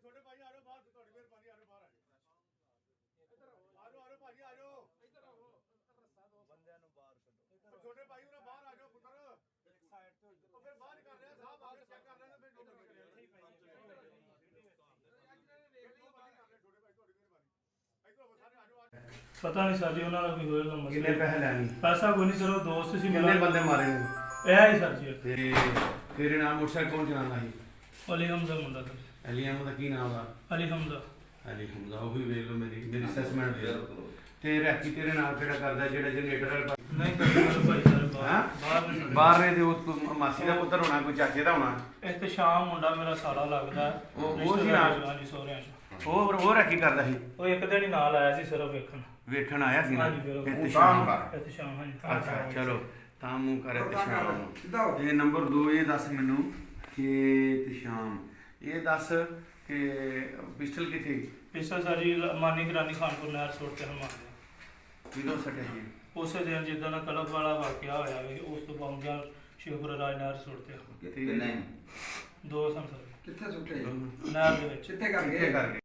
ਛੋਟੇ ਭਾਈ ਆ ਜਾਓ ਬਾਹਰ, ਤੁਹਾਡੀ ਮਿਹਰਬਾਨੀ, ਆ ਜਾਓ ਬਾਹਰ, ਆ ਜਾਓ ਭਾਜੀ, ਆ ਜਾਓ ਇੱਧਰ ਆਓ, ਬੰਦਿਆਂ ਨੂੰ ਬਾਹਰ ਕੱਢੋ। ਛੋਟੇ ਭਾਈ ਉਹਨਾਂ ਬਾਹਰ ਆ ਜਾਓ ਪੁੱਤਰ, ਇੱਕ ਸਾਈਡ ਤੇ ਉਹ ਫਿਰ ਬਾਹਰ ਕਰ ਰਿਹਾ ਸਾਹਿਬ, ਆ ਕੇ ਚੈੱਕ ਕਰ ਲੈਣਾ, ਫਿਰ ਡੋਲਰ ਕਰਿਆ ਛੋਟੇ ਭਾਈ, ਤੁਹਾਡੀ ਮਿਹਰਬਾਨੀ। ਇੱਧਰ ਸਾਰੇ ਆ ਜਾਓ। ਪਤਾ ਨਹੀਂ ਸਰ ਜੀ ਉਹਨਾਂ ਦਾ ਕੋਈ ਹੋਏਗਾ ਮਸਲਾ। ਕਿੰਨੇ ਪੈਸੇ ਲੈਣੀ? ਪੈਸਾ ਕੋਈ ਨਹੀਂ ਸਰ, ਉਹ ਦੋਸਤ ਸੀ ਮੇਰਾ। ਕਿੰਨੇ ਬੰਦੇ ਮਾਰੇ ਨੇ? ਇਹ ਹੀ ਸਰ ਜੀ। ਤੇ ਤੇਰੇ ਨਾਲ ਮੋਟਰਸਾਈਕਲ ਕੌਣ ਚਲਾਉਂਦਾ ਸੀ? ਅਲੀ ਹਮਜ਼ਾ ਮੁੰਡਾ ਸਰ। ਅਲੀ ਅਹਿਮਦ ਦਾ ਕੀ ਨਾਮ ਦਾ? ਅਲੀ ਹਮਜ਼ਾ। ਅਲੀ ਹਮਜ਼ਾ, ਉਹ ਵੀ ਵੇਖ ਲਓ, ਮੇਰੀ ਅਸੈਸਮੈਂਟ ਦੇ ਲਓ। ਤੇ ਰੈਕੀ ਤੇਰੇ ਨਾਲ ਕਿਹੜਾ ਕਰਦਾ, ਜਿਹੜਾ ਜਨਰੇਟਰ ਵਾਲਾ? ਨਹੀਂ ਸਰ ਭਾਈ ਸਰ ਬਾਹਰ ਬਾਹਰ ਨੇ ਤੇ ਉਹ ਮਾਸੀ ਦਾ ਪੁੱਤਰ ਹੋਣਾ, ਕੋਈ ਚਾਚੇ ਦਾ ਹੋਣਾ। ਇੱਕ ਤੇ ਸ਼ਾਮ ਮੁੰਡਾ ਮੇਰਾ ਸਾਲਾ ਲੱਗਦਾ, ਉਹ ਸੀ ਨਾਲ? ਹਾਂਜੀ ਸੋਹਰਿਆਂ ਚ। ਉਹ ਰੈਕੀ ਕਰਦਾ ਸੀ? ਉਹ ਇੱਕ ਦਿਨ ਹੀ ਨਾਲ ਆਇਆ ਸੀ ਸਿਰਫ ਵੇਖਣ ਆਇਆ ਸੀ ਨਾ? ਹਾਂਜੀ ਬਿਲਕੁਲ। ਇਤਸ਼ਾਮ। ਹਾਂਜੀ। ਅੱਛਾ ਚਲੋ, ਤਾਂ ਮੂੰਹ ਕਰ ਇਤਸ਼ਾਮ। ਇਹ ਨੰਬਰ 2 ਇਹ ਦੱਸ ਮੈਨੂੰ ਕਿ ਇਤਸ਼ਾਮ, ਇਹ ਦੱਸ ਕਿ ਪਿਸਟਲ ਕਿੱਥੇ? ਪਿਸਟਲ ਸਰ ਜੀ ਮਾਨੀ ਗਰਾਨੀ ਖਾਨਪੁਰ ਨਹਿਰ ਸੋਟ ਤੇ ਹਮਾਰੇ ਕਿਦੋਂ ਸਟਿਆ ਜੀ? ਉਸੇ ਦਿਨ ਜਿੱਦਾਂ ਦਾ ਕਲਬ ਵਾਲਾ ਵਾਕਿਆ ਹੋਇਆ ਵੇ, ਉਸ ਤੋਂ ਪਹੁੰਚਿਆ ਸ਼ਿਵਪੁਰ ਰਾਜ ਨਹਿਰ ਸੋਟ ਤੇ। ਕਿੰਨੇ? 2 ਸਨ ਸਰ। ਕਿੱਥੇ ਸੁੱਟੇ? ਨਹਿਰ ਦੇ ਵਿੱਚ। ਕਿੱਥੇ ਕਰ ਕਿੱਥੇ ਗਏ? ਕਰ ਗਏ?